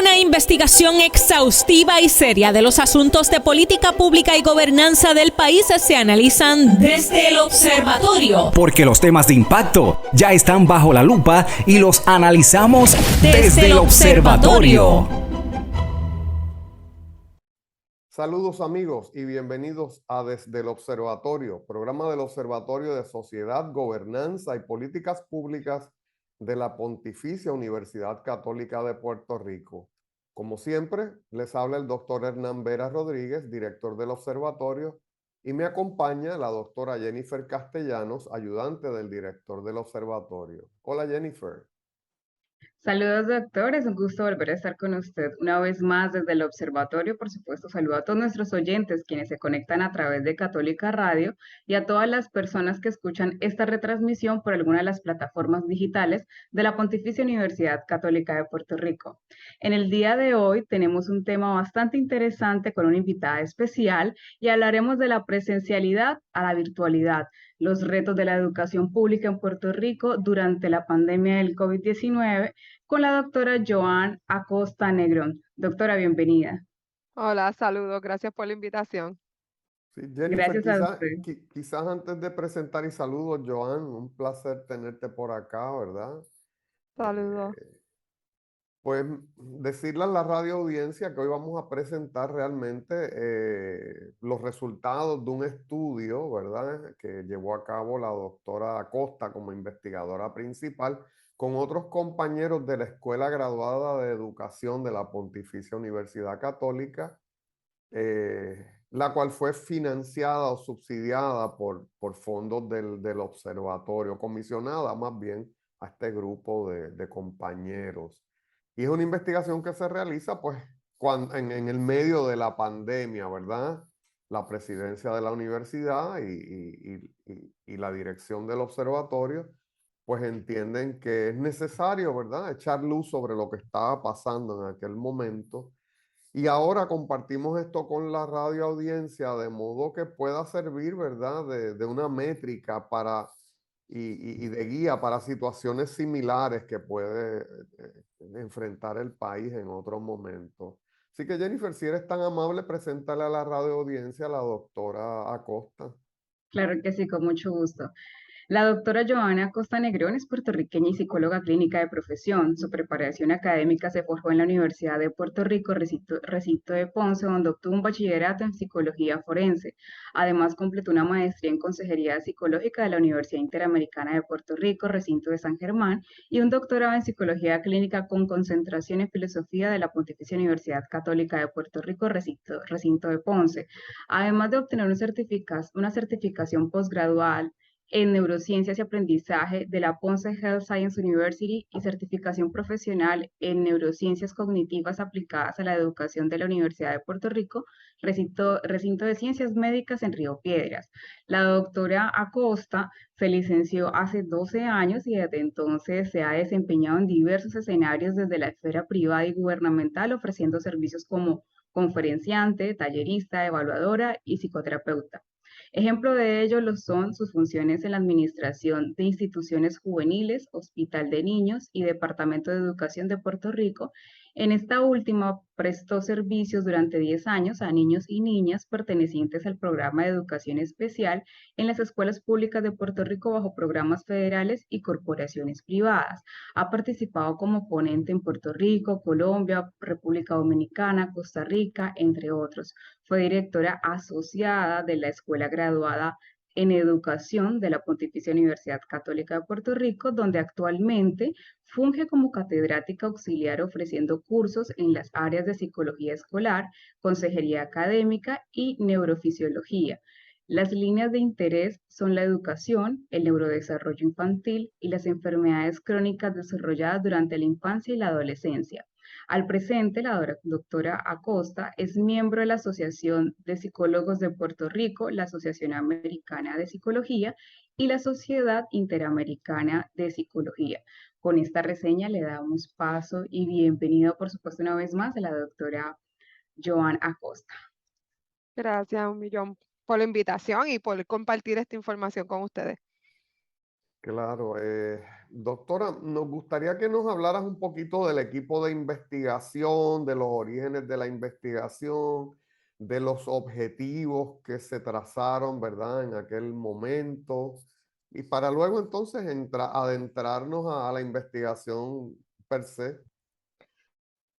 Una investigación exhaustiva y seria de los asuntos de política pública y gobernanza del país se analizan desde el observatorio. Porque los temas de impacto ya están bajo la lupa y los analizamos desde el observatorio. Saludos amigos y bienvenidos a Desde el Observatorio, programa del Observatorio de Sociedad, Gobernanza y Políticas Públicas de la Pontificia Universidad Católica de Puerto Rico. Como siempre, les habla el doctor Hernán Vera Rodríguez, director del observatorio, y me acompaña la doctora Jennifer Castellanos, ayudante del director del observatorio. Hola Jennifer. Saludos, doctor. Es un gusto volver a estar con usted una vez más desde el observatorio. Por supuesto, saludo a todos nuestros oyentes quienes se conectan a través de Católica Radio y a todas las personas que escuchan esta retransmisión por alguna de las plataformas digitales de la Pontificia Universidad Católica de Puerto Rico. En el día de hoy tenemos un tema bastante interesante con una invitada especial y hablaremos de la presencialidad a la virtualidad, los retos de la educación pública en Puerto Rico durante la pandemia del COVID-19 con la doctora Joan Acosta Negrón. Doctora, bienvenida. Hola, saludos, gracias por la invitación. Sí, Jennifer, Gracias a usted. quizás antes de presentar y saludos, Joan, un placer tenerte por acá, ¿verdad? Saludos. Pues decirle a la radio audiencia que hoy vamos a presentar realmente los resultados de un estudio, ¿verdad? Que llevó a cabo la doctora Acosta como investigadora principal con otros compañeros de la Escuela Graduada de Educación de la Pontificia Universidad Católica, la cual fue financiada o subsidiada por fondos del observatorio, comisionada más bien a este grupo de compañeros. Y es una investigación que se realiza pues en el medio de la pandemia, ¿verdad? La presidencia de la universidad y la dirección del observatorio pues entienden que es necesario, ¿verdad? Echar luz sobre lo que estaba pasando en aquel momento. Y ahora compartimos esto con la radio audiencia de modo que pueda servir, ¿verdad? De una métrica para y de guía para situaciones similares que puede enfrentar el país en otro momento. Así que Jennifer, si eres tan amable, preséntale a la radio audiencia a la doctora Acosta. Claro que sí, con mucho gusto. La doctora Joana Acosta Negrón es puertorriqueña y psicóloga clínica de profesión. Su preparación académica se forjó en la Universidad de Puerto Rico, recinto de Ponce, donde obtuvo un bachillerato en psicología forense. Además, completó una maestría en consejería psicológica de la Universidad Interamericana de Puerto Rico, recinto de San Germán, y un doctorado en psicología clínica con concentración en filosofía de la Pontificia Universidad Católica de Puerto Rico, recinto de Ponce. Además de obtener una certificación posgradual en neurociencias y aprendizaje de la Ponce Health Science University y certificación profesional en neurociencias cognitivas aplicadas a la educación de la Universidad de Puerto Rico, recinto de ciencias médicas en Río Piedras. La doctora Acosta se licenció hace 12 años y desde entonces se ha desempeñado en diversos escenarios desde la esfera privada y gubernamental, ofreciendo servicios como conferenciante, tallerista, evaluadora y psicoterapeuta. Ejemplo de ello lo son sus funciones en la administración de instituciones juveniles, Hospital de Niños y Departamento de Educación de Puerto Rico. En esta última prestó servicios durante 10 años a niños y niñas pertenecientes al programa de educación especial en las escuelas públicas de Puerto Rico bajo programas federales y corporaciones privadas. Ha participado como ponente en Puerto Rico, Colombia, República Dominicana, Costa Rica, entre otros. Fue directora asociada de la Escuela Graduada en Educación de la Pontificia Universidad Católica de Puerto Rico, donde actualmente funge como catedrática auxiliar ofreciendo cursos en las áreas de psicología escolar, consejería académica y neurofisiología. Las líneas de interés son la educación, el neurodesarrollo infantil y las enfermedades crónicas desarrolladas durante la infancia y la adolescencia. Al presente, la doctora Acosta es miembro de la Asociación de Psicólogos de Puerto Rico, la Asociación Americana de Psicología y la Sociedad Interamericana de Psicología. Con esta reseña le damos paso y bienvenido, por supuesto, una vez más a la doctora Joan Acosta. Gracias un millón por la invitación y por compartir esta información con ustedes. Claro, Doctora, nos gustaría que nos hablaras un poquito del equipo de investigación, de los orígenes de la investigación, de los objetivos que se trazaron, ¿verdad? En aquel momento, y para luego entonces adentrarnos a la investigación per se.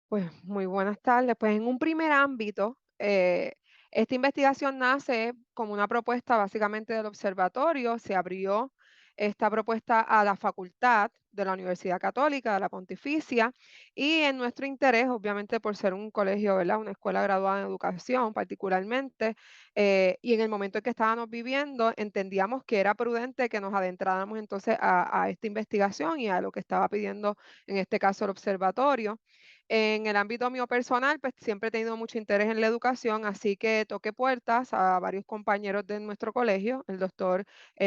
Pues muy buenas tardes. Pues en un primer ámbito, esta investigación nace como una propuesta básicamente del observatorio. Se abrió esta propuesta a la facultad de la Universidad Católica, de la Pontificia, y en nuestro interés, obviamente por ser un colegio, ¿verdad? Una escuela graduada en educación particularmente, y en el momento en que estábamos viviendo, entendíamos que era prudente que nos adentráramos entonces a esta investigación y a lo que estaba pidiendo en este caso el observatorio. En el ámbito mío personal, pues siempre he tenido mucho interés en la educación, así que toqué puertas a varios compañeros de nuestro colegio, el doctor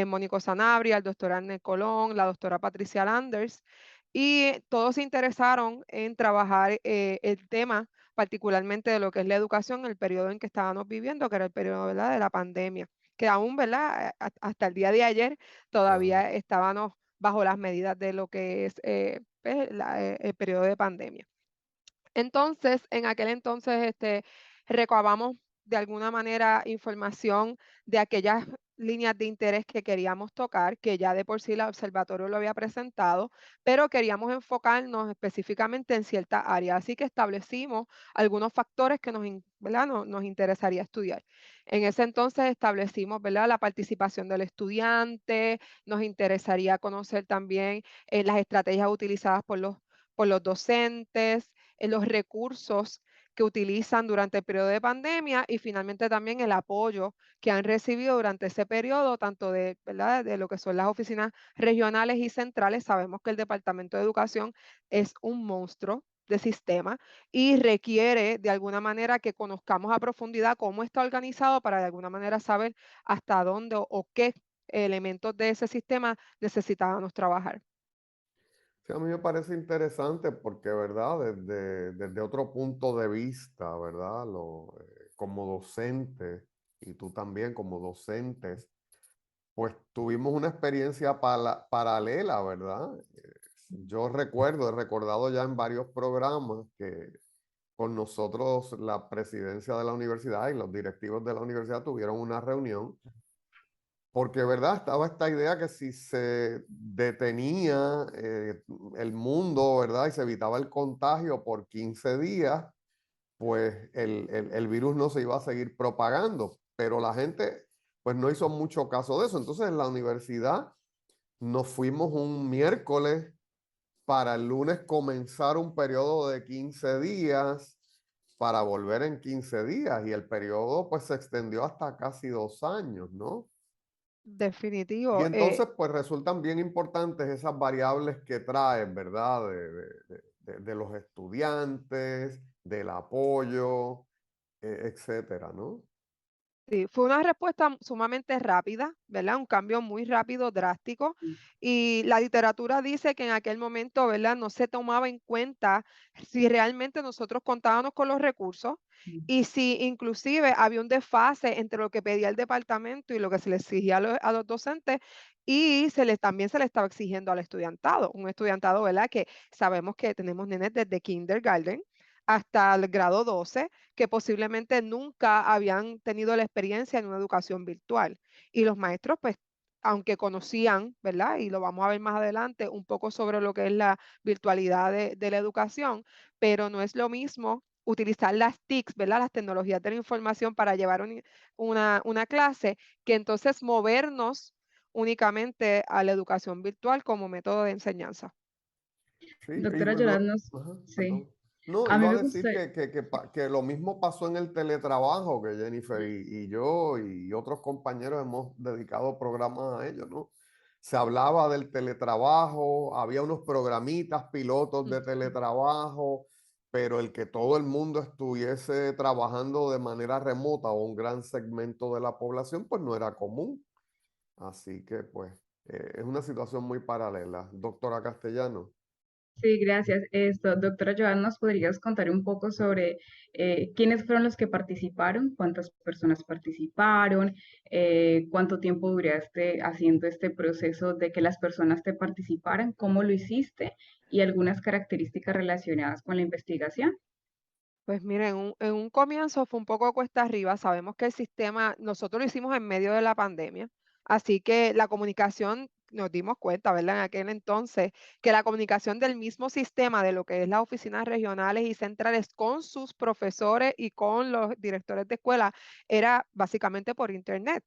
Mónico Sanabria, el doctor Arne Colón, la doctora Patricia Landers, y todos se interesaron en trabajar el tema, particularmente de lo que es la educación en el periodo en que estábamos viviendo, que era el periodo, ¿verdad?, de la pandemia, que aún, ¿verdad?, hasta el día de ayer Claro. todavía estábamos bajo las medidas de lo que es pues, el periodo de pandemia. Entonces, en aquel entonces, recabamos de alguna manera información de aquellas líneas de interés que queríamos tocar, que ya de por sí la observatorio lo había presentado, pero queríamos enfocarnos específicamente en cierta área. Así que establecimos algunos factores que ¿verdad? Nos interesaría estudiar. En ese entonces establecimos, ¿verdad?, la participación del estudiante, nos interesaría conocer también las estrategias utilizadas por los docentes, los recursos que utilizan durante el periodo de pandemia y finalmente también el apoyo que han recibido durante ese periodo, tanto de, ¿verdad?, de lo que son las oficinas regionales y centrales. Sabemos que el Departamento de Educación es un monstruo de sistema y requiere de alguna manera que conozcamos a profundidad cómo está organizado para de alguna manera saber hasta dónde o qué elementos de ese sistema necesitábamos trabajar. Sí, a mí me parece interesante porque, ¿verdad? Desde otro punto de vista, ¿verdad? Como docente, y tú también como docentes, pues tuvimos una experiencia paralela, ¿verdad? Yo recuerdo, he recordado ya en varios programas que con nosotros la presidencia de la universidad y los directivos de la universidad tuvieron una reunión porque, ¿verdad? Estaba esta idea que si se detenía el mundo, ¿verdad? Y se evitaba el contagio por 15 días, pues el virus no se iba a seguir propagando. Pero la gente, pues no hizo mucho caso de eso. Entonces, en la universidad nos fuimos un miércoles para el lunes comenzar un periodo de 15 días para volver en 15 días. Y el periodo, pues, se extendió hasta casi 2 años, ¿no? Y Definitivo. entonces, pues resultan bien importantes esas variables que traen, ¿verdad? De los estudiantes, del apoyo, etcétera, ¿no? Sí, fue una respuesta sumamente rápida, ¿verdad? Un cambio muy rápido, drástico. Y la literatura dice que en aquel momento, ¿verdad? No se tomaba en cuenta si realmente nosotros contábamos con los recursos y si inclusive había un desfase entre lo que pedía el departamento y lo que se le exigía a los docentes y también se le estaba exigiendo al estudiantado. Un estudiantado, ¿verdad? Que sabemos que tenemos nenes desde kindergarten hasta el grado 12 que posiblemente nunca habían tenido la experiencia en una educación virtual. Y los maestros, pues, aunque conocían, ¿verdad? Y lo vamos a ver más adelante, un poco sobre lo que es la virtualidad de la educación, pero no es lo mismo utilizar las TICs, ¿verdad? Las tecnologías de la información para llevar una clase, que entonces movernos únicamente a la educación virtual como método de enseñanza. Sí, Doctora Yolanda, ajá, sí, perdón. No, a mí iba a me decir gusta, que lo mismo pasó en el teletrabajo, que Jennifer y yo y otros compañeros hemos dedicado programas a ello, ¿no? Se hablaba del teletrabajo, había unos programitas pilotos de teletrabajo, pero el que todo el mundo estuviese trabajando de manera remota o un gran segmento de la población, pues no era común. Así que, pues, es una situación muy paralela. Doctora Castellano. Sí, gracias. Doctora Joan, ¿nos podrías contar un poco sobre quiénes fueron los que participaron, cuántas personas participaron, cuánto tiempo duraste haciendo este proceso de que las personas te participaran, cómo lo hiciste y algunas características relacionadas con la investigación? Pues miren, en un comienzo fue un poco cuesta arriba. Sabemos que el sistema, nosotros lo hicimos en medio de la pandemia, así que la comunicación, nos dimos cuenta, ¿verdad? En aquel entonces, que la comunicación del mismo sistema de lo que es las oficinas regionales y centrales con sus profesores y con los directores de escuela era básicamente por internet.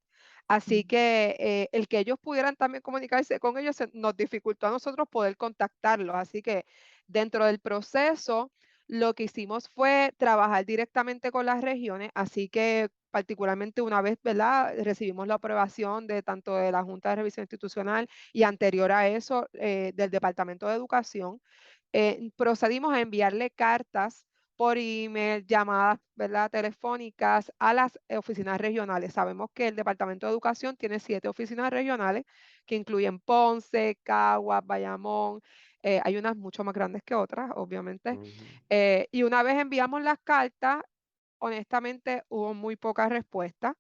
Así que el que ellos pudieran también comunicarse con ellos nos dificultó a nosotros poder contactarlos. Así que dentro del proceso lo que hicimos fue trabajar directamente con las regiones, así que particularmente una vez, ¿verdad? Recibimos la aprobación de tanto de la Junta de Revisión Institucional y anterior a eso del Departamento de Educación. Procedimos a enviarle cartas por email, llamadas, ¿verdad? Telefónicas a las oficinas regionales. Sabemos que el Departamento de Educación tiene 7 oficinas regionales que incluyen Ponce, Caguas, Bayamón. Hay unas mucho más grandes que otras, obviamente. Ujú. Y una vez enviamos las cartas, honestamente hubo muy poca respuesta,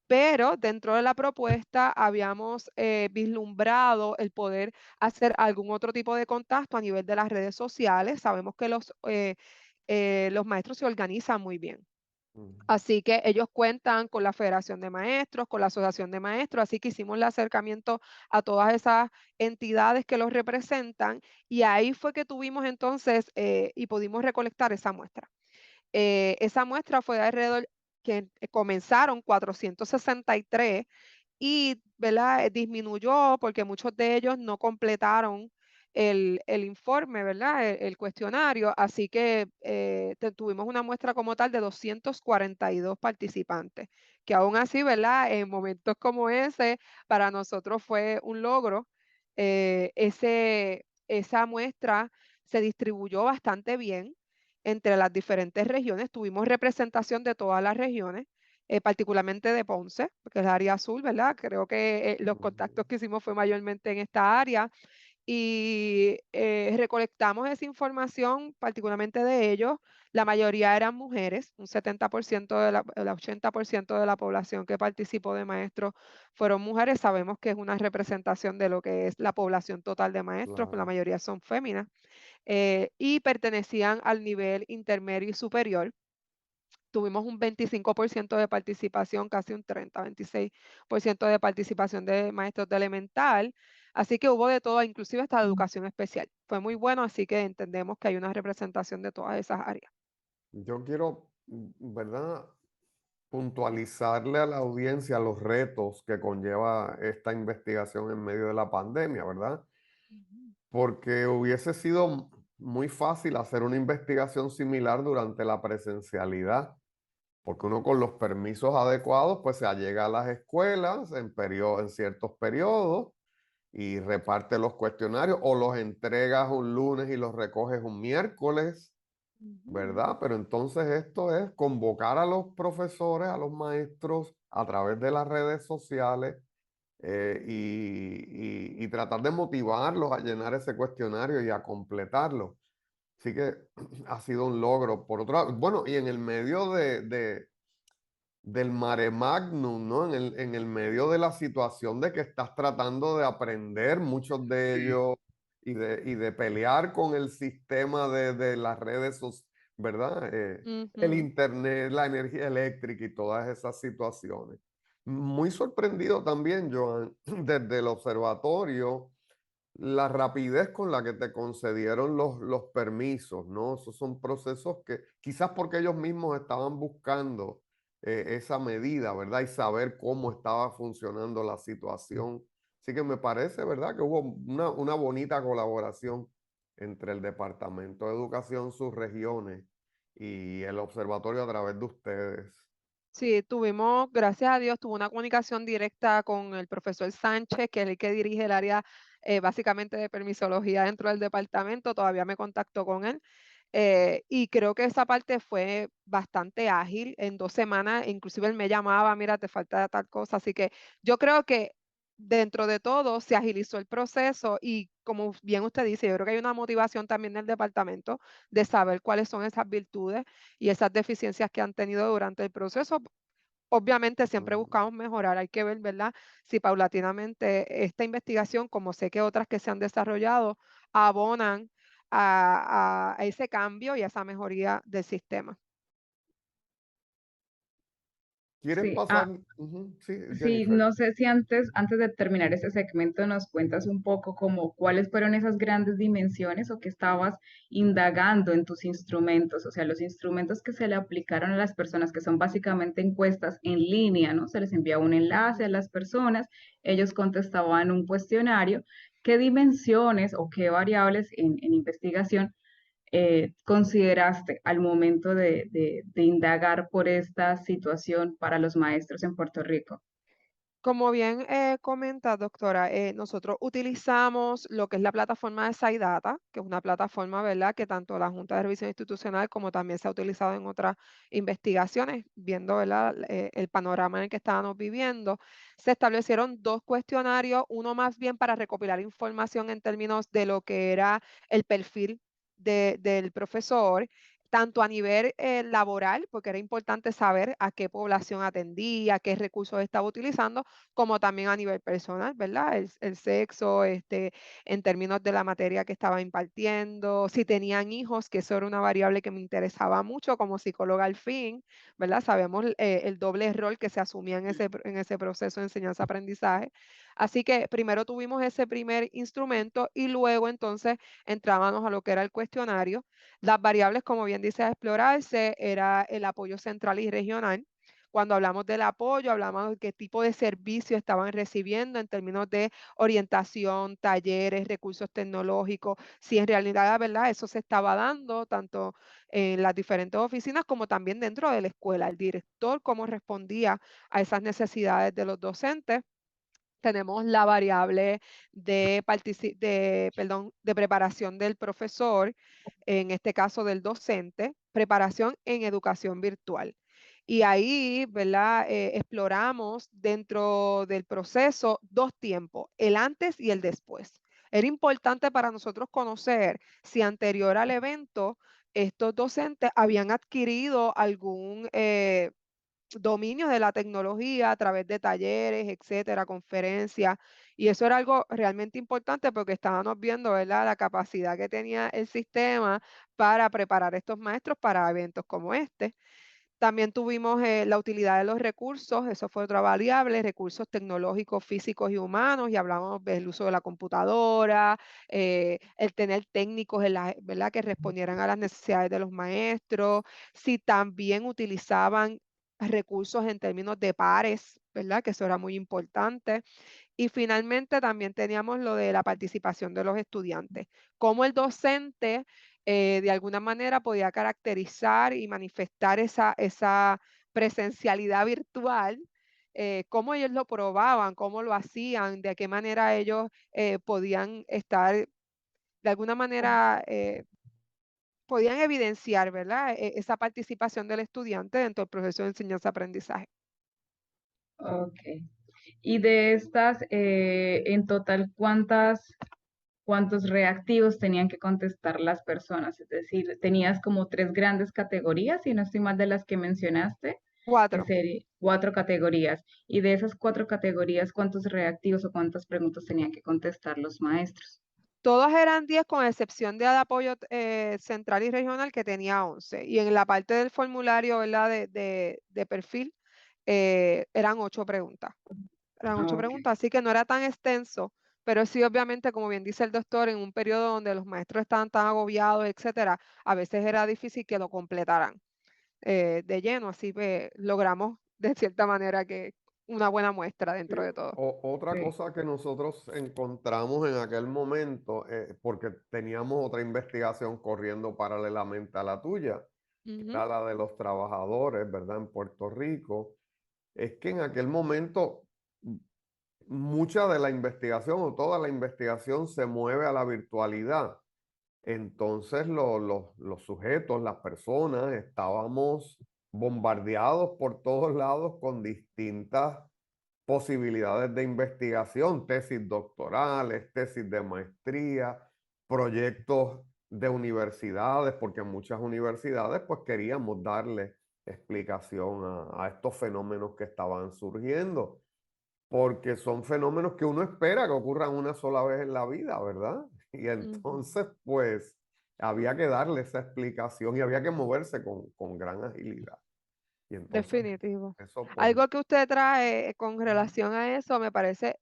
pero dentro de la propuesta habíamos vislumbrado el poder hacer algún otro tipo de contacto a nivel de las redes sociales. Sabemos que los maestros se organizan muy bien. Ujú. Así que ellos cuentan con la Federación de Maestros, con la Asociación de Maestros, así que hicimos el acercamiento a todas esas entidades que los representan y ahí fue que tuvimos entonces y pudimos recolectar esa muestra. Esa muestra fue de alrededor que comenzaron 463 y, ¿verdad? Disminuyó porque muchos de ellos no completaron el informe, ¿verdad? El cuestionario, así que tuvimos una muestra como tal de 242 participantes, que aún así, ¿verdad? En momentos como ese, para nosotros fue un logro. Esa muestra se distribuyó bastante bien entre las diferentes regiones. Tuvimos representación de todas las regiones, particularmente de Ponce, que es el área azul, ¿verdad? Creo que los contactos que hicimos fue mayormente en esta área y recolectamos esa información, particularmente de ellos. La mayoría eran mujeres, un 70% el 80% de la población que participó de maestros fueron mujeres. Sabemos que es una representación de lo que es la población total de maestros, la Claro. mayoría son féminas, y pertenecían al nivel intermedio y superior. Tuvimos un 25% de participación, casi un 30, 26% de participación de maestros de elemental. Así que hubo de todo, inclusive hasta de educación especial. Fue muy bueno, así que entendemos que hay una representación de todas esas áreas. Yo quiero, ¿verdad? Puntualizarle a la audiencia los retos que conlleva esta investigación en medio de la pandemia, ¿verdad? Porque hubiese sido muy fácil hacer una investigación similar durante la presencialidad, porque uno con los permisos adecuados, pues se allega a las escuelas en ciertos periodos y reparte los cuestionarios o los entregas un lunes y los recoges un miércoles, ¿verdad? Pero entonces esto es convocar a los profesores, a los maestros a través de las redes sociales y tratar de motivarlos a llenar ese cuestionario y a completarlo. Así que ha sido un logro. Por otro lado, bueno, y en el medio del mare magnum, ¿no? En el medio de la situación de que estás tratando de aprender, muchos de ellos, y de pelear con el sistema de las redes sociales, ¿verdad? El Ujú. internet, la energía eléctrica y todas esas situaciones. Muy sorprendido también, Joan, desde el observatorio, la rapidez con la que te concedieron los permisos, ¿no? Esos son procesos que quizás porque ellos mismos estaban buscando esa medida, ¿verdad? Y saber cómo estaba funcionando la situación. Así que me parece, ¿verdad? Que hubo una bonita colaboración entre el Departamento de Educación, sus regiones y el observatorio a través de ustedes. Sí, tuvimos, gracias a Dios, tuvo una comunicación directa con el profesor Sánchez, que es el que dirige el área básicamente de permisología dentro del departamento. Todavía me contactó con él. Y creo que esa parte fue bastante ágil. En 2 semanas, inclusive él me llamaba, mira, te falta tal cosa. Así que yo creo que dentro de todo se agilizó el proceso y como bien usted dice, yo creo que hay una motivación también del departamento de saber cuáles son esas virtudes y esas deficiencias que han tenido durante el proceso. Obviamente siempre buscamos mejorar, hay que ver, ¿verdad? Si paulatinamente esta investigación, como sé que otras que se han desarrollado, abonan a ese cambio y a esa mejoría del sistema. ¿Quieres Sí, pasar? Ujú, sí, sí, Jennifer. no sé si antes de terminar este segmento nos cuentas un poco como cuáles fueron esas grandes dimensiones o que estabas indagando en tus instrumentos, o sea, los instrumentos que se le aplicaron a las personas, que son básicamente encuestas en línea, ¿no? Se les enviaba un enlace a las personas, ellos contestaban un cuestionario. ¿Qué dimensiones o qué variables en investigación consideraste al momento de indagar por esta situación para los maestros en Puerto Rico? Como bien comenta, doctora, nosotros utilizamos lo que es la plataforma de SciData, que es una plataforma, ¿verdad?, que tanto la Junta de Revisión Institucional como también se ha utilizado en otras investigaciones, viendo, ¿verdad?, el panorama en el que estábamos viviendo. Se establecieron dos cuestionarios, uno más bien para recopilar información en términos de lo que era el perfil del profesor, tanto a nivel laboral, porque era importante saber a qué población atendía, qué recursos estaba utilizando, como también a nivel personal, ¿verdad? El sexo, en términos de la materia que estaba impartiendo, si tenían hijos, que eso era una variable que me interesaba mucho como psicóloga al fin, ¿verdad? Sabemos el doble rol que se asumía en ese proceso de enseñanza-aprendizaje. Así que primero tuvimos ese primer instrumento y luego entonces entrábamos a lo que era el cuestionario. Las variables, como bien dice, a explorarse era el apoyo central y regional. Cuando hablamos del apoyo, hablamos de qué tipo de servicio estaban recibiendo en términos de orientación, talleres, recursos tecnológicos, si en realidad, ¿verdad?, eso se estaba dando tanto en las diferentes oficinas como también dentro de la escuela. El director, cómo respondía a esas necesidades de los docentes. Tenemos la variable de preparación del profesor, en este caso del docente, preparación en educación virtual. Y ahí, ¿verdad? Exploramos dentro del proceso dos tiempos, el antes y el después. Era importante para nosotros conocer si anterior al evento estos docentes habían adquirido algún dominio de la tecnología a través de talleres, etcétera, conferencias. Y eso era algo realmente importante porque estábamos viendo, ¿verdad?, la capacidad que tenía el sistema para preparar estos maestros para eventos como este. También tuvimos la utilidad de los recursos, eso fue otra variable, recursos tecnológicos, físicos y humanos, y hablamos del uso de la computadora, el tener técnicos ¿verdad?, que respondieran a las necesidades de los maestros, si también utilizaban recursos en términos de pares, ¿verdad?, que eso era muy importante. Y finalmente también teníamos lo de la participación de los estudiantes, cómo el docente de alguna manera podía caracterizar y manifestar esa presencialidad virtual, cómo ellos lo probaban, cómo lo hacían, de qué manera ellos podían estar, de alguna manera, podían evidenciar, ¿verdad? Esa participación del estudiante dentro del proceso de enseñanza-aprendizaje. Ok. Y de estas, en total, ¿cuántos reactivos tenían que contestar las personas? Es decir, tenías como tres grandes categorías, si no estoy mal de las que mencionaste, que 4. serían cuatro categorías. Y de esas cuatro categorías, ¿cuántos reactivos o cuántas preguntas tenían que contestar los maestros? Todas eran 10 con excepción de apoyo central y regional que tenía 11. Y en la parte del formulario, ¿verdad?, de perfil, eran 8 preguntas. Eran 8 Ok. preguntas, así que no era tan extenso, pero sí, obviamente, como bien dice el doctor, en un periodo donde los maestros estaban tan agobiados, etcétera, a veces era difícil que lo completaran de lleno, así que logramos de cierta manera que una buena muestra Sí, dentro de todo. otra Sí. cosa que nosotros encontramos en aquel momento, porque teníamos otra investigación corriendo paralelamente a la tuya, que Ujú. era la de los trabajadores, ¿verdad? En Puerto Rico, es que en aquel momento mucha de la investigación o toda la investigación se mueve a la virtualidad. Entonces los sujetos, las personas, estábamos bombardeados por todos lados con distintas posibilidades de investigación, tesis doctorales, tesis de maestría, proyectos de universidades, porque muchas universidades pues queríamos darle explicación a estos fenómenos que estaban surgiendo, porque son fenómenos que uno espera que ocurran una sola vez en la vida, ¿verdad? Y entonces pues había que darle esa explicación y había que moverse con gran agilidad. Y entonces Definitivo. eso pues... Algo que usted trae con relación a eso, me parece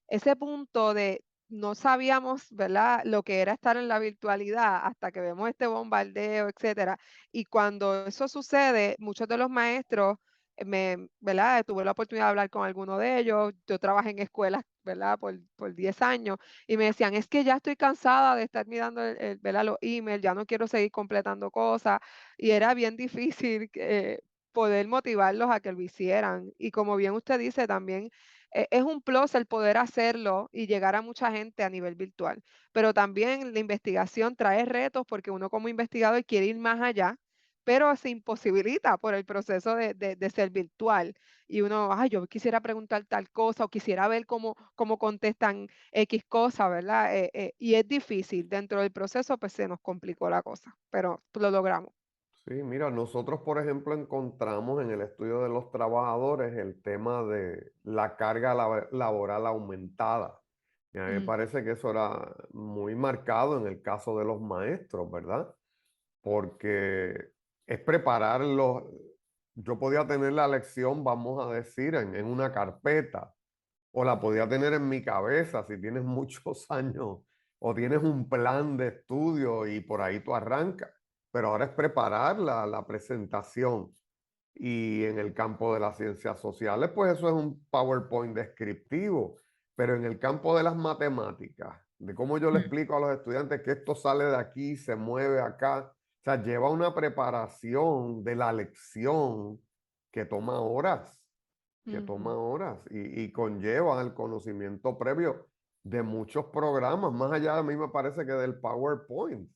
ese punto de no sabíamos, ¿verdad?, lo que era estar en la virtualidad hasta que vemos este bombardeo, etcétera. Y cuando eso sucede, muchos de los maestros, ¿verdad?, tuve la oportunidad de hablar con alguno de ellos. Yo trabajé en escuelas, ¿verdad?, por 10 años, y me decían, es que ya estoy cansada de estar mirando ¿verdad?, los emails, ya no quiero seguir completando cosas. Y era bien difícil poder motivarlos a que lo hicieran. Y como bien usted dice, también es un plus el poder hacerlo y llegar a mucha gente a nivel virtual, pero también la investigación trae retos porque uno como investigador quiere ir más allá, pero se imposibilita por el proceso de ser virtual. Y uno, ay, yo quisiera preguntar tal cosa o quisiera ver cómo contestan X cosa, ¿verdad? Y es difícil. Dentro del proceso, pues se nos complicó la cosa, pero lo logramos. Sí, mira, nosotros, por ejemplo, encontramos en el estudio de los trabajadores el tema de la carga laboral aumentada. Y a mí me Mm, parece que eso era muy marcado en el caso de los maestros, ¿verdad? Porque es prepararlos. Yo podía tener la lección, vamos a decir, en una carpeta, o la podía tener en mi cabeza si tienes muchos años o tienes un plan de estudio y por ahí tú arrancas. Pero ahora es preparar la presentación. Y en el campo de las ciencias sociales, pues eso es un PowerPoint descriptivo. Pero en el campo de las matemáticas, de cómo yo le Mm. explico a los estudiantes que esto sale de aquí, se mueve acá, o sea, lleva una preparación de la lección que toma horas, ujú. y conlleva el conocimiento previo de muchos programas, más allá de mí me parece que del PowerPoint.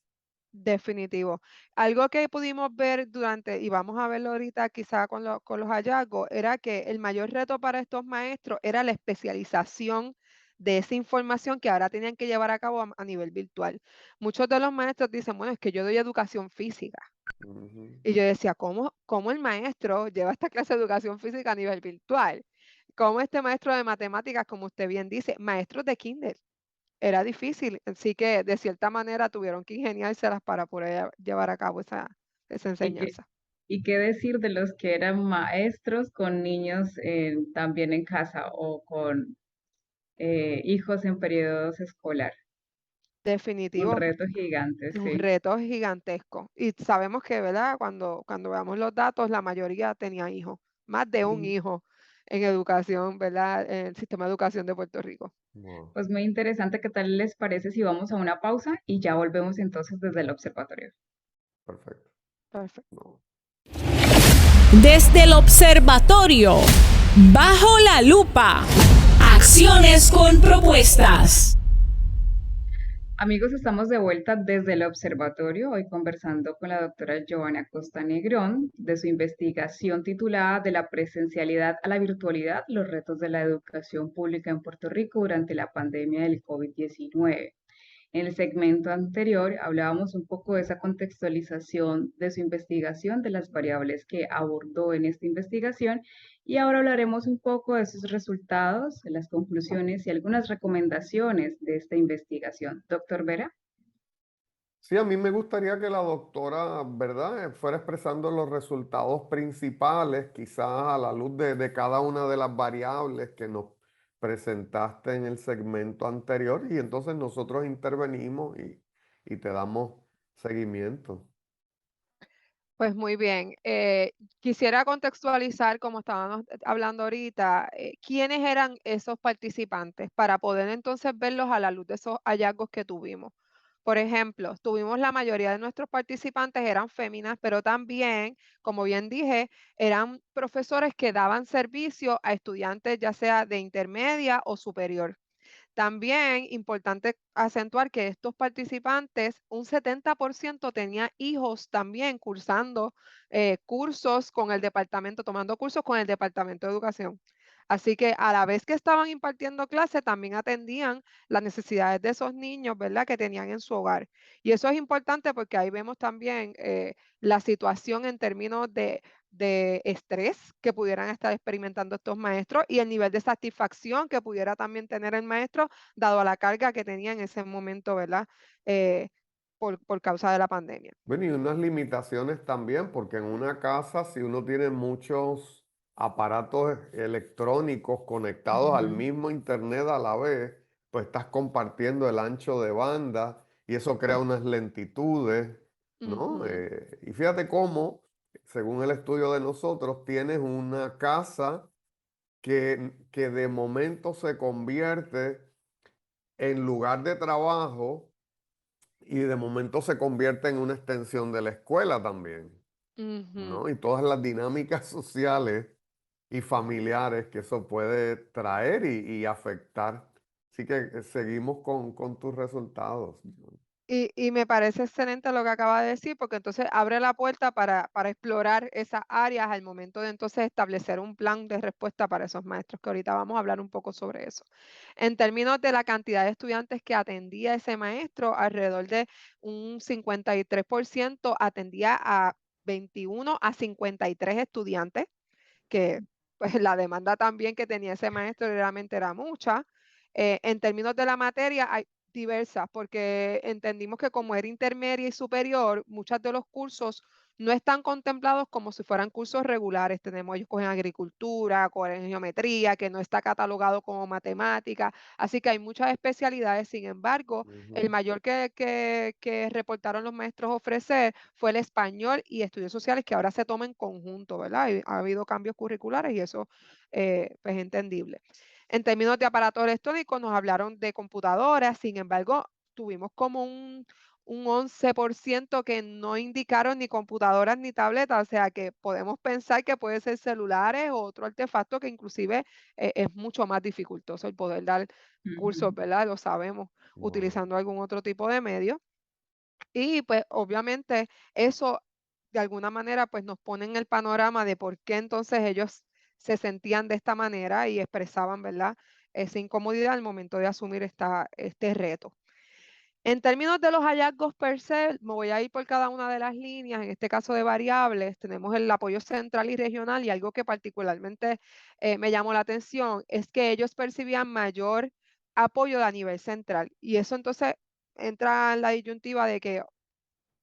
Definitivo. Algo que pudimos ver durante, y vamos a verlo ahorita quizá con los hallazgos, era que el mayor reto para estos maestros era la especialización de esa información que ahora tenían que llevar a cabo a nivel virtual. Muchos de los maestros dicen, bueno, es que yo doy educación física. Ujú. Y yo decía, ¿cómo el maestro lleva esta clase de educación física a nivel virtual? ¿Cómo este maestro de matemáticas, como usted bien dice, maestros de kinder? Era difícil, así que de cierta manera tuvieron que ingeniárselas para poder llevar a cabo esa ¿Y qué, enseñanza. y qué decir de los que eran maestros con niños también en casa o con hijos en periodos escolar? Un Definitivo, reto gigante, un sí. reto gigantesco. Y sabemos que, ¿verdad? Cuando veamos los datos, la mayoría tenía hijos, más de un Mm. hijo en educación, ¿verdad? En el sistema de educación de Puerto Rico. Wow, Pues muy interesante. ¿Qué tal les parece si vamos a una pausa y ya volvemos entonces desde el observatorio? perfecto. Perfecto. No. Desde el observatorio, bajo la lupa, acciones con propuestas. Amigos, estamos de vuelta desde el observatorio, hoy conversando con la doctora Joana Costa Negrón de su investigación titulada De la presencialidad a la virtualidad, los retos de la educación pública en Puerto Rico durante la pandemia del COVID-19. En el segmento anterior hablábamos un poco de esa contextualización de su investigación, de las variables que abordó en esta investigación, y ahora hablaremos un poco de sus resultados, de las conclusiones y algunas recomendaciones de esta investigación. Doctor Vera. Sí, a mí me gustaría que la doctora, ¿verdad?, fuera expresando los resultados principales, quizás a la luz de cada una de las variables que nos presentaste en el segmento anterior, y entonces nosotros intervenimos y te damos seguimiento. Pues muy bien. Quisiera contextualizar, como estábamos hablando ahorita, quiénes eran esos participantes para poder entonces verlos a la luz de esos hallazgos que tuvimos. Por ejemplo, tuvimos la mayoría de nuestros participantes eran féminas, pero también, como bien dije, eran profesores que daban servicio a estudiantes ya sea de intermedia o superior. También importante acentuar que estos participantes, un 70% tenía hijos también cursando cursos con el departamento, tomando cursos con el Departamento de Educación. Así que a la vez que estaban impartiendo clase, también atendían las necesidades de esos niños, ¿verdad?, que tenían en su hogar. Y eso es importante porque ahí vemos también la situación en términos de estrés que pudieran estar experimentando estos maestros y el nivel de satisfacción que pudiera también tener el maestro, dado a la carga que tenía en ese momento, ¿verdad? Eh, por causa de la pandemia. Bueno, y unas limitaciones también, porque en una casa, si uno tiene muchos aparatos electrónicos conectados al Ujú, mismo internet a la vez, pues estás compartiendo el ancho de banda y eso crea unas lentitudes, ¿no? Ujú, Y fíjate cómo, según el estudio de nosotros, tienes una casa que de momento se convierte en lugar de trabajo y de momento se convierte en una extensión de la escuela también, ujú. ¿no? Y todas las dinámicas sociales y familiares que eso puede traer y afectar. Así que seguimos con tus resultados. Y me parece excelente lo que acaba de decir, porque entonces abre la puerta para explorar esas áreas al momento de entonces establecer un plan de respuesta para esos maestros, que ahorita vamos a hablar un poco sobre eso. En términos de la cantidad de estudiantes que atendía ese maestro, alrededor de un 53% atendía a 21 a 53 estudiantes, que pues la demanda también que tenía ese maestro realmente era mucha. En términos de la materia, hay diversas, porque entendimos que como era intermedia y superior, muchos de los cursos no están contemplados como si fueran cursos regulares. Tenemos, ellos cogen agricultura, cogen geometría, que no está catalogado como matemática, así que hay muchas especialidades. Sin embargo, el Ujú, mayor que reportaron los maestros ofrecer fue el español y estudios sociales, que ahora se toma en conjunto, ¿verdad? Y ha habido cambios curriculares y eso pues es entendible. En términos de aparatos electrónicos, nos hablaron de computadoras, sin embargo, tuvimos como un 11% que no indicaron ni computadoras ni tabletas, o sea que podemos pensar que puede ser celulares o otro artefacto que inclusive es mucho más dificultoso el poder dar cursos, ujú. ¿verdad? Lo sabemos, wow. utilizando algún otro tipo de medio. Y pues obviamente eso de alguna manera pues nos pone en el panorama de por qué entonces ellos se sentían de esta manera y expresaban, ¿verdad?, esa incomodidad al momento de asumir este reto. En términos de los hallazgos per se, me voy a ir por cada una de las líneas. En este caso de variables, tenemos el apoyo central y regional y algo que particularmente me llamó la atención es que ellos percibían mayor apoyo a nivel central. Y eso entonces entra en la disyuntiva de que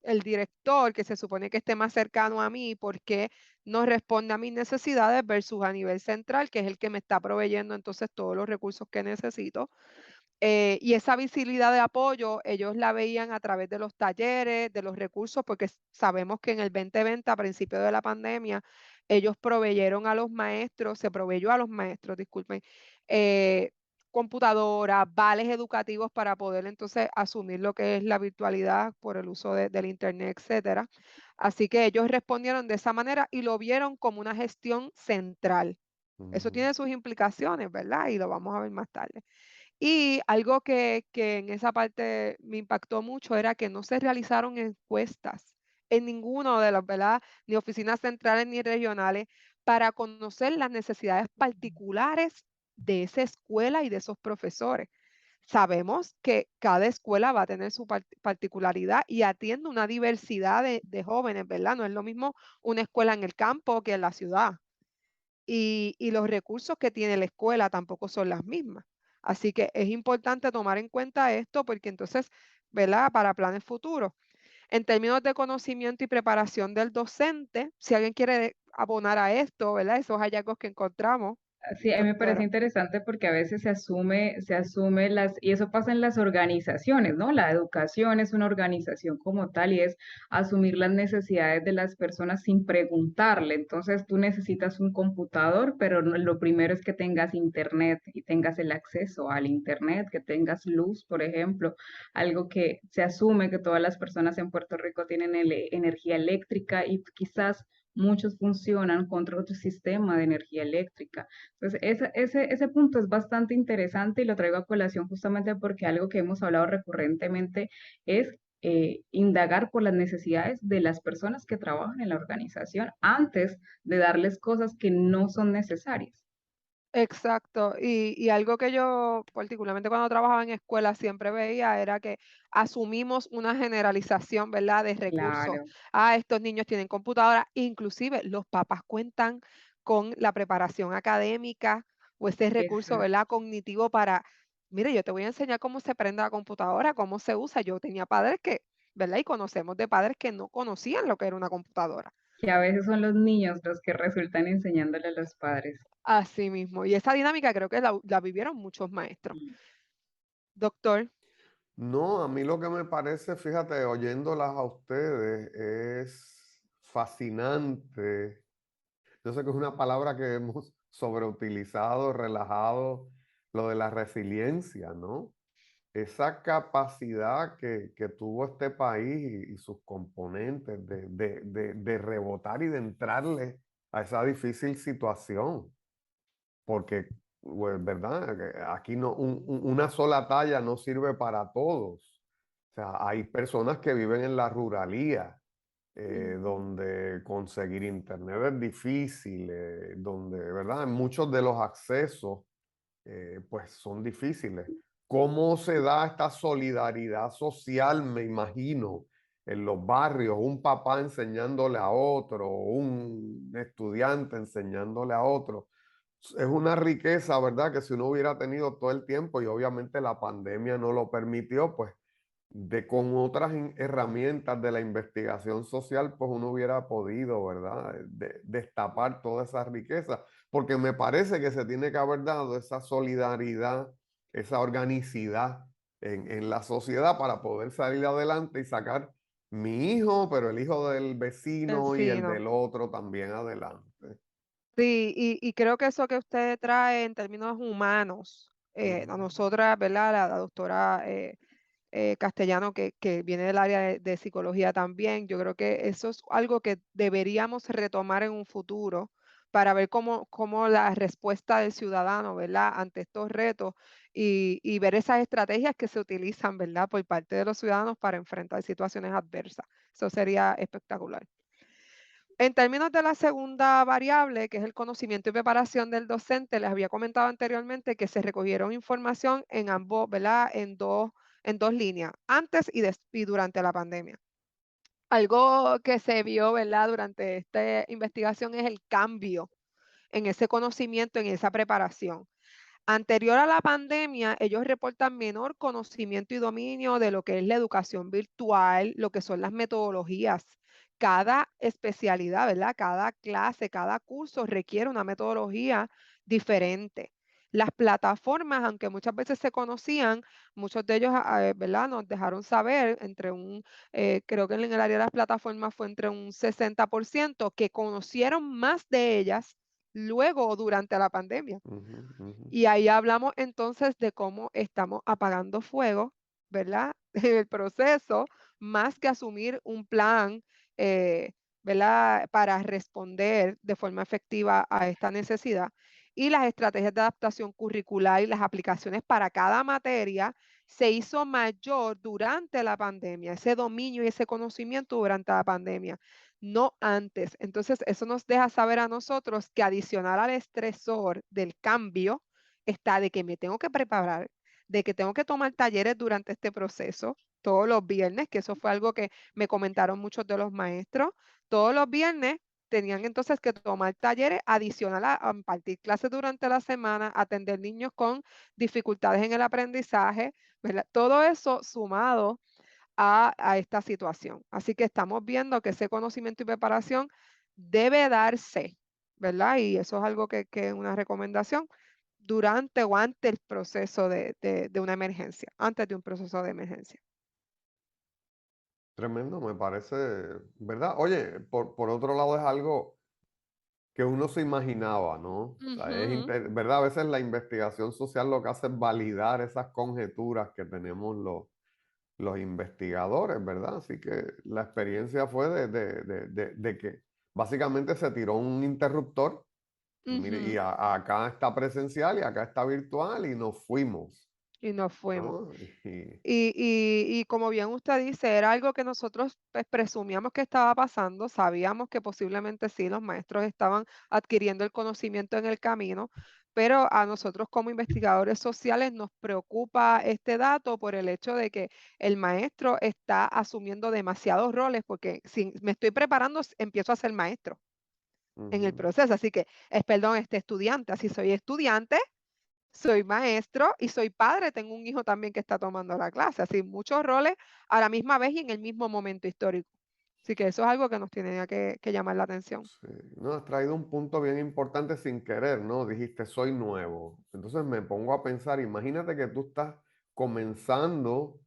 el director, que se supone que esté más cercano a mí, ¿por qué no responde a mis necesidades versus a nivel central, que es el que me está proveyendo entonces todos los recursos que necesito? Y esa visibilidad de apoyo, ellos la veían a través de los talleres, de los recursos, porque sabemos que en el 2020, a principio de la pandemia, ellos proveyeron a los maestros, se proveyó a los maestros, disculpen, eh, computadoras, vales educativos para poder entonces asumir lo que es la virtualidad por el uso del internet, etcétera. Así que ellos respondieron de esa manera y lo vieron como una gestión central. Eso Ujú, tiene sus implicaciones, ¿verdad? Y lo vamos a ver más tarde. Y algo que en esa parte me impactó mucho era que no se realizaron encuestas en ninguno de los, ¿verdad?, ni oficinas centrales ni regionales para conocer las necesidades particulares de esa escuela y de esos profesores. Sabemos que cada escuela va a tener su particularidad y atiende una diversidad de jóvenes, ¿verdad? No es lo mismo una escuela en el campo que en la ciudad y los recursos que tiene la escuela tampoco son las mismas. Así que es importante tomar en cuenta esto porque entonces, ¿verdad? Para planes futuros. En términos de conocimiento y preparación del docente, si alguien quiere abonar a esto, ¿verdad? Esos hallazgos que encontramos, Sí, a mí me parece doctora. interesante porque a veces se asume y eso pasa en las organizaciones, ¿no? La educación es una organización como tal y es asumir las necesidades de las personas sin preguntarle. Entonces tú necesitas un computador, pero lo primero es que tengas internet y tengas el acceso al internet, que tengas luz, por ejemplo, algo que se asume que todas las personas en Puerto Rico tienen energía eléctrica y quizás muchos funcionan contra otro sistema de energía eléctrica. Entonces, ese punto es bastante interesante y lo traigo a colación justamente porque algo que hemos hablado recurrentemente es indagar por las necesidades de las personas que trabajan en la organización antes de darles cosas que no son necesarias. Exacto. Y algo que yo, particularmente cuando trabajaba en escuela, siempre veía era que asumimos una generalización, ¿verdad?, de recursos. Claro, Ah, estos niños tienen computadora. Inclusive los papás cuentan con la preparación académica o ese recurso, exacto. ¿verdad?, cognitivo para, mire, yo te voy a enseñar cómo se prende la computadora, cómo se usa. Yo tenía padres que, ¿verdad? Y conocemos de padres que no conocían lo que era una computadora. Que a veces son los niños los que resultan enseñándole a los padres. Así mismo. Y esa dinámica creo que la vivieron muchos maestros. Mm. Doctor. No, a mí lo que me parece, fíjate, oyéndolas a ustedes, es fascinante. Yo sé que es una palabra que hemos sobreutilizado, relajado, lo de la resiliencia, ¿no? Esa capacidad que tuvo este país y sus componentes de rebotar y de entrarle a esa difícil situación. Porque, pues, ¿verdad? Que aquí no, una sola talla no sirve para todos. O sea, hay personas que viven en la ruralía, donde conseguir internet es difícil, donde, ¿verdad? Muchos de los accesos, pues, son difíciles. ¿Cómo se da esta solidaridad social, me imagino, en los barrios? Un papá enseñándole a otro, un estudiante enseñándole a otro. Es una riqueza, ¿verdad? Que si uno hubiera tenido todo el tiempo y obviamente la pandemia no lo permitió, pues con otras herramientas de la investigación social, pues uno hubiera podido, ¿verdad? Destapar toda esa riqueza, porque me parece que se tiene que haber dado esa solidaridad, esa organicidad en la sociedad para poder salir adelante y sacar mi hijo, pero el hijo del vecino y Sí, el no. del otro también adelante. Sí, y creo que eso que usted trae en términos humanos, a Ujú. nosotras, ¿verdad? La doctora Castellano, que viene del área de psicología también, yo creo que eso es algo que deberíamos retomar en un futuro para ver cómo la respuesta del ciudadano, ¿verdad?, ante estos retos y ver esas estrategias que se utilizan, ¿verdad?, por parte de los ciudadanos para enfrentar situaciones adversas. Eso sería espectacular. En términos de la segunda variable, que es el conocimiento y preparación del docente, les había comentado anteriormente que se recogieron información en ambos, ¿verdad? En dos líneas, antes y durante la pandemia. Algo que se vio, ¿verdad? Durante esta investigación es el cambio en ese conocimiento, en esa preparación. Anterior a la pandemia, ellos reportan menor conocimiento y dominio de lo que es la educación virtual, lo que son las metodologías. Cada especialidad, ¿verdad? Cada clase, cada curso requiere una metodología diferente. Las plataformas, aunque muchas veces se conocían, muchos de ellos, ¿verdad? Nos dejaron saber creo que en el área de las plataformas fue entre un 60% que conocieron más de ellas luego o durante la pandemia. Ujú, ujú. Y ahí hablamos entonces de cómo estamos apagando fuego, ¿verdad? En el proceso, más que asumir un plan, eh, ¿verdad? Para responder de forma efectiva a esta necesidad. Y las estrategias de adaptación curricular y las aplicaciones para cada materia se hizo mayor durante la pandemia, ese dominio y ese conocimiento durante la pandemia, no antes. Entonces, eso nos deja saber a nosotros que adicional al estresor del cambio, está de que me tengo que preparar, de que tengo que tomar talleres durante este proceso, todos los viernes, que eso fue algo que me comentaron muchos de los maestros, todos los viernes tenían entonces que tomar talleres adicional a impartir clases durante la semana, atender niños con dificultades en el aprendizaje, ¿verdad? Todo eso sumado a esta situación. Así que estamos viendo que ese conocimiento y preparación debe darse, ¿verdad? Y eso es algo que es una recomendación durante o ante el proceso de una emergencia, antes de un proceso de emergencia. Tremendo, me parece, ¿verdad? Oye, por otro lado es algo que uno se imaginaba, ¿no? O sea, Ujú. ¿verdad? A veces la investigación social lo que hace es validar esas conjeturas que tenemos los investigadores, ¿verdad? Así que la experiencia fue de que básicamente se tiró un interruptor, mire, y Ujú. acá está presencial y acá está virtual y nos fuimos, Y nos fuimos. ¿no? Y- Y como bien usted dice, era algo que nosotros pues, presumíamos que estaba pasando, sabíamos que posiblemente sí, los maestros estaban adquiriendo el conocimiento en el camino, pero a nosotros como investigadores sociales nos preocupa este dato por el hecho de que el maestro está asumiendo demasiados roles, porque si me estoy preparando, empiezo a ser maestro en el Ujú. proceso. Así que, perdón, estudiante. Así soy estudiante, soy maestro y soy padre. Tengo un hijo también que está tomando la clase. Así, muchos roles a la misma vez y en el mismo momento histórico. Así que eso es algo que nos tiene que llamar la atención. Sí, no, has traído un punto bien importante sin querer, ¿no? Dijiste, soy nuevo. Entonces me pongo a pensar, imagínate que tú estás comenzando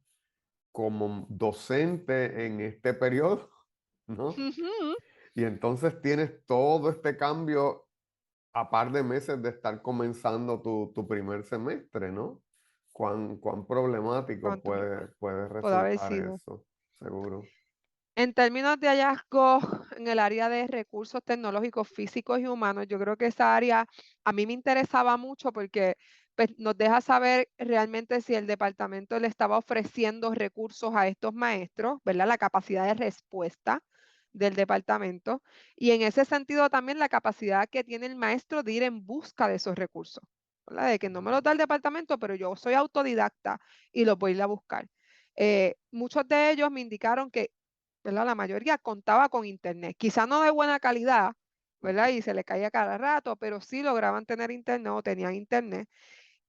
como docente en este periodo, ¿no? Ujú. Y entonces tienes todo este cambio a par de meses de estar comenzando tu primer semestre, ¿no? Cuán problemático ¿Cuánto puede puede haber resultar sido? eso, seguro. En términos de hallazgos en el área de recursos tecnológicos físicos y humanos, yo creo que esa área a mí me interesaba mucho porque pues, nos deja saber realmente si el departamento le estaba ofreciendo recursos a estos maestros, ¿verdad? La capacidad de respuesta del departamento y en ese sentido también la capacidad que tiene el maestro de ir en busca de esos recursos, ¿verdad? De que no me los da el departamento, pero yo soy autodidacta y los voy a ir a buscar. Muchos de ellos me indicaron que, ¿verdad? La mayoría contaba con internet, quizá no de buena calidad, ¿verdad? Y se le caía cada rato, pero sí lograban tener internet o tenían internet.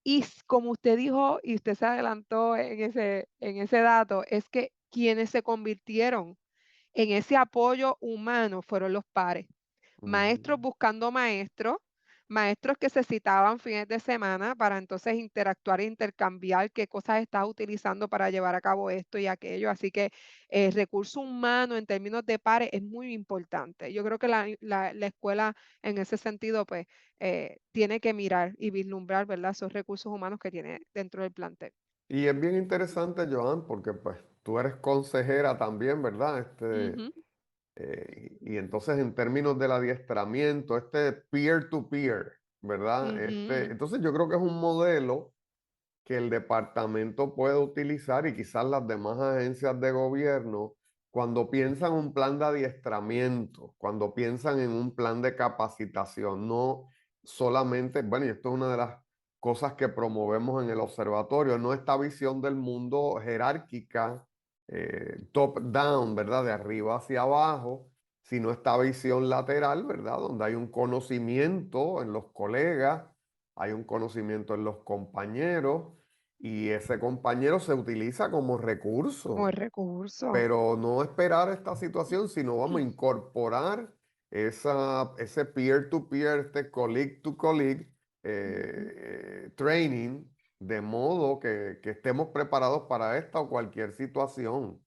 Y como usted dijo, y usted se adelantó en ese dato, es que quienes se convirtieron en ese apoyo humano fueron los pares. Maestros Ujú. buscando maestros, maestros que se citaban fines de semana para entonces interactuar e intercambiar qué cosas estás utilizando para llevar a cabo esto y aquello. Así que el recurso humano en términos de pares es muy importante. Yo creo que la escuela en ese sentido pues tiene que mirar y vislumbrar, ¿verdad? Esos recursos humanos que tiene dentro del plantel. Y es bien interesante, Joan, porque pues tú eres consejera también, ¿verdad? Ujú, Y entonces en términos del adiestramiento, este peer-to-peer, ¿verdad? ujú. Entonces yo creo que es un modelo que el departamento puede utilizar y quizás las demás agencias de gobierno cuando piensan un plan de adiestramiento, cuando piensan en un plan de capacitación, no solamente, bueno, y esto es una de las cosas que promovemos en el observatorio, no esta visión del mundo jerárquica, top-down, ¿verdad? De arriba hacia abajo, sino esta visión lateral, ¿verdad? Donde hay un conocimiento en los colegas, hay un conocimiento en los compañeros y ese compañero se utiliza como Como recurso, el recurso. pero no esperar esta situación, sino vamos a incorporar ese peer-to-peer, este colleague-to-colleague Ujú. training, de modo que estemos preparados para esta o cualquier situación.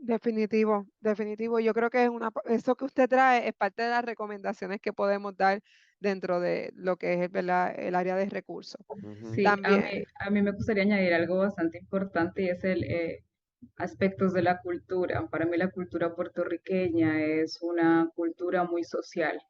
Definitivo, definitivo. Yo creo que es eso que usted trae es parte de las recomendaciones que podemos dar dentro de lo que es, ¿verdad? El área de recursos. Ujú, Sí, También, a mí me gustaría añadir algo bastante importante y es el aspectos de la cultura. Para mí la cultura puertorriqueña es una cultura muy social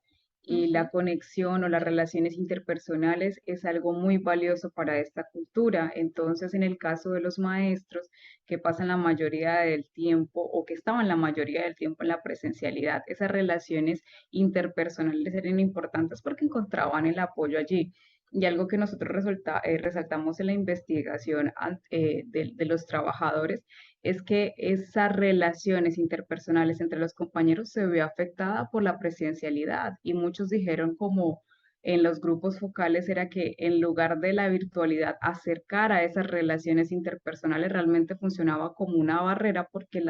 y la ujú, conexión o las relaciones interpersonales es algo muy valioso para esta cultura. Entonces, en el caso de los maestros que pasan la mayoría del tiempo o que estaban la mayoría del tiempo en la presencialidad, esas relaciones interpersonales eran importantes porque encontraban el apoyo allí. Y algo que nosotros resaltamos en la investigación de los trabajadores es que esas relaciones interpersonales entre los compañeros se ve afectada por la presencialidad y muchos dijeron como en los grupos focales era que en lugar de la virtualidad acercar a esas relaciones interpersonales realmente funcionaba como una barrera porque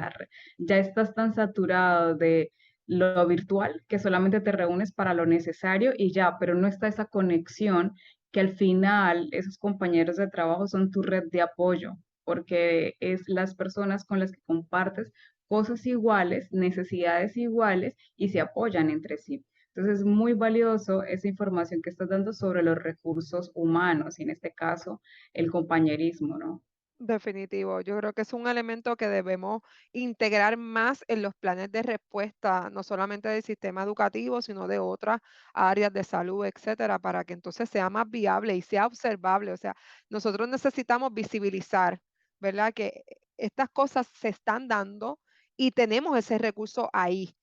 ya estás tan saturado de lo virtual que solamente te reúnes para lo necesario y ya, pero no está esa conexión que al final esos compañeros de trabajo son tu red de apoyo porque es las personas con las que compartes cosas iguales, necesidades iguales y se apoyan entre sí. Entonces es muy valioso esa información que estás dando sobre los recursos humanos y en este caso el compañerismo, ¿no? definitivo. Yo creo que es un elemento que debemos integrar más en los planes de respuesta, no solamente del sistema educativo, sino de otras áreas de salud, etcétera, para que entonces sea más viable y sea observable. O sea, nosotros necesitamos visibilizar, ¿verdad? Que estas cosas se están dando y tenemos ese recurso ahí.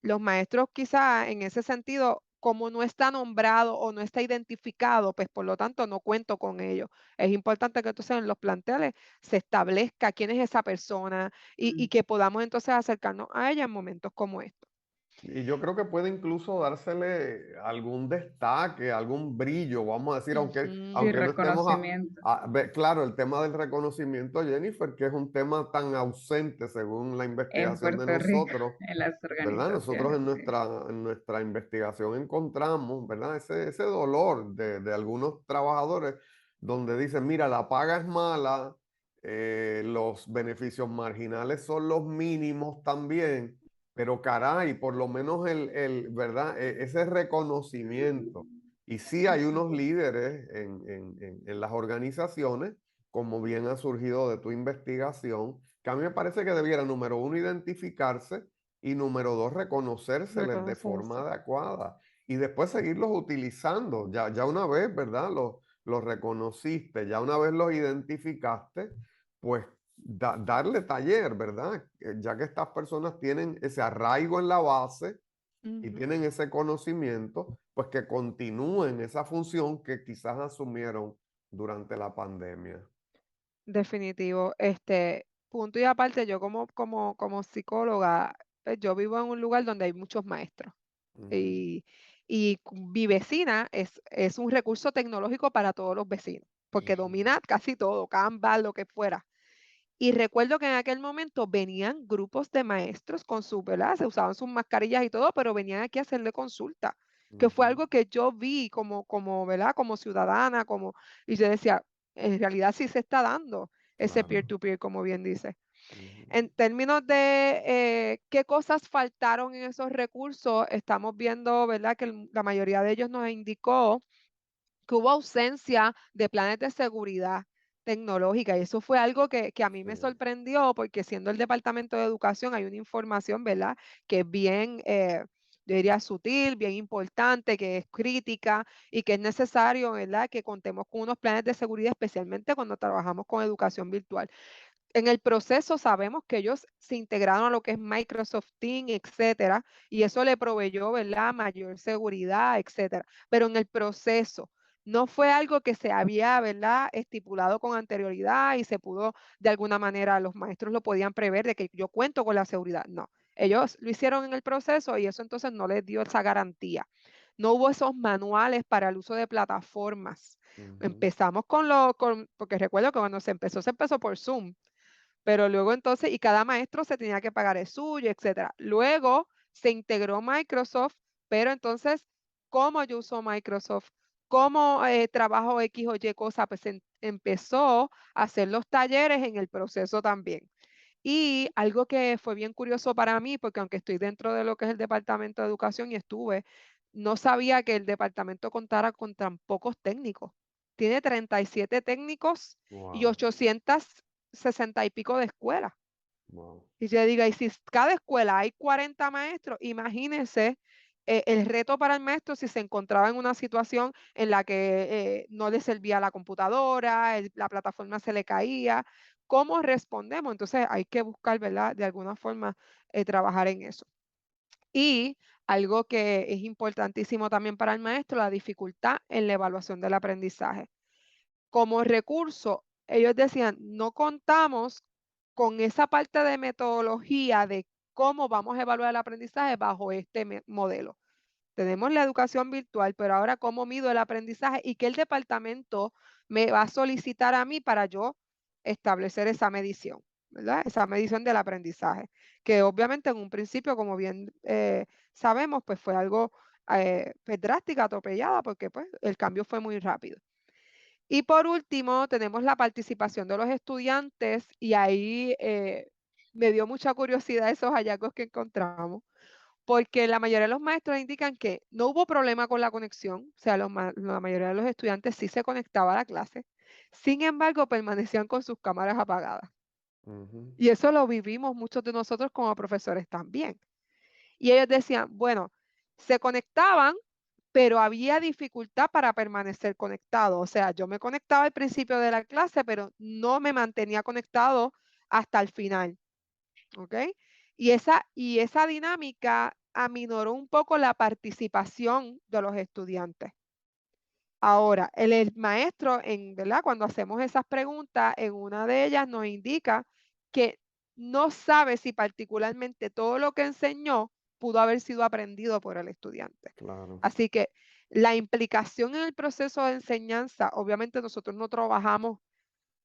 Los maestros quizá en ese sentido como no está nombrado o no está identificado, pues por lo tanto no cuento con ello. Es importante que entonces en los planteles se establezca quién es esa persona y que podamos entonces acercarnos a ella en momentos como estos. Y yo creo que puede incluso dársele algún destaque, algún brillo, vamos a decir, aunque, Ujú. Sí, aunque no estemos reconocimiento claro, el tema del reconocimiento, Jennifer, que es un tema tan ausente según la en investigación de Puerto Rico, nosotros, en las ¿verdad? Nosotros organizaciones, sí. en nuestra investigación encontramos, ¿verdad? Ese dolor de algunos trabajadores donde dicen, mira, la paga es mala, los beneficios marginales son los mínimos también, pero caray, por lo menos ¿verdad? Ese reconocimiento. Y sí hay unos líderes en las organizaciones, como bien ha surgido de tu investigación, que a mí me parece que debiera, número uno, identificarse y número dos, reconocérseles de forma Reconocerse. adecuada y después seguirlos utilizando. Ya una vez, ¿verdad? Los reconociste, ya una vez los identificaste, pues darle taller, ¿verdad? Ya que estas personas tienen ese arraigo en la base y Ujú. tienen ese conocimiento, pues que continúen esa función que quizás asumieron durante la pandemia. Definitivo. Punto y aparte, yo como psicóloga, yo vivo en un lugar donde hay muchos maestros. Ujú, Mi vecina es un recurso tecnológico para todos los vecinos, porque domina casi todo, Canva, lo que fuera. Y recuerdo que en aquel momento venían grupos de maestros con sus, ¿verdad? Se usaban sus mascarillas y todo, pero venían aquí a hacerle consulta, que fue ujú, algo que yo vi ¿verdad? Como ciudadana, y yo decía, en realidad sí se está dando ese claro. peer-to-peer, como bien dice. Ujú, En términos de qué cosas faltaron en esos recursos, estamos viendo, ¿verdad? Que la mayoría de ellos nos indicó que hubo ausencia de planes de seguridad tecnológica y eso fue algo que a mí me sí, sorprendió porque siendo el Departamento de Educación hay una información, ¿verdad? Que es bien, yo diría sutil, bien importante, que es crítica y que es necesario, ¿verdad? Que contemos con unos planes de seguridad, especialmente cuando trabajamos con educación virtual. En el proceso sabemos que ellos se integraron a lo que es Microsoft Teams, etcétera, y eso le proveyó, ¿verdad? Mayor seguridad, etcétera. Pero en el proceso no fue algo que se había, ¿verdad? Estipulado con anterioridad y se pudo, de alguna manera, los maestros lo podían prever de que yo cuento con la seguridad. No, ellos lo hicieron en el proceso y eso entonces no les dio esa garantía. No hubo esos manuales para el uso de plataformas. ujú, Empezamos porque recuerdo que cuando se empezó por Zoom. Pero luego entonces, y cada maestro se tenía que pagar el suyo, etcétera. Luego se integró Microsoft, pero entonces, ¿cómo yo uso Microsoft? ¿Cómo trabajo X o Y cosa? Pues empezó a hacer los talleres en el proceso también. Y algo que fue bien curioso para mí, porque aunque estoy dentro de lo que es el Departamento de Educación y estuve, no sabía que el departamento contara con tan pocos técnicos. Tiene 37 técnicos y wow, 860 y pico de escuelas. wow. Y yo digo, y si cada escuela hay 40 maestros, imagínense el reto para el maestro si se encontraba en una situación en la que no le servía la computadora, la plataforma se le caía. ¿Cómo respondemos? Entonces hay que buscar, ¿verdad? De alguna forma trabajar en eso. Y algo que es importantísimo también para el maestro, la dificultad en la evaluación del aprendizaje como recurso, ellos decían, no contamos con esa parte de metodología de cómo vamos a evaluar el aprendizaje bajo este modelo. Tenemos la educación virtual, pero ahora cómo mido el aprendizaje y qué el departamento me va a solicitar a mí para yo establecer esa medición, ¿verdad? Esa medición del aprendizaje, que obviamente en un principio, como bien sabemos, pues fue algo pues, drástica, atropellada, porque pues el cambio fue muy rápido. Y por último, tenemos la participación de los estudiantes y ahí me dio mucha curiosidad esos hallazgos que encontramos, porque la mayoría de los maestros indican que no hubo problema con la conexión, o sea, la mayoría de los estudiantes sí se conectaba a la clase, sin embargo, permanecían con sus cámaras apagadas. Ujú, Y eso lo vivimos muchos de nosotros como profesores también. Y ellos decían, bueno, se conectaban, pero había dificultad para permanecer conectado. O sea, yo me conectaba al principio de la clase, pero no me mantenía conectado hasta el final. ¿Ok? Y esa dinámica aminoró un poco la participación de los estudiantes. Ahora, el maestro, ¿verdad? Cuando hacemos esas preguntas, en una de ellas nos indica que no sabe si particularmente todo lo que enseñó pudo haber sido aprendido por el estudiante. Claro. Así que la implicación en el proceso de enseñanza, obviamente nosotros no trabajamos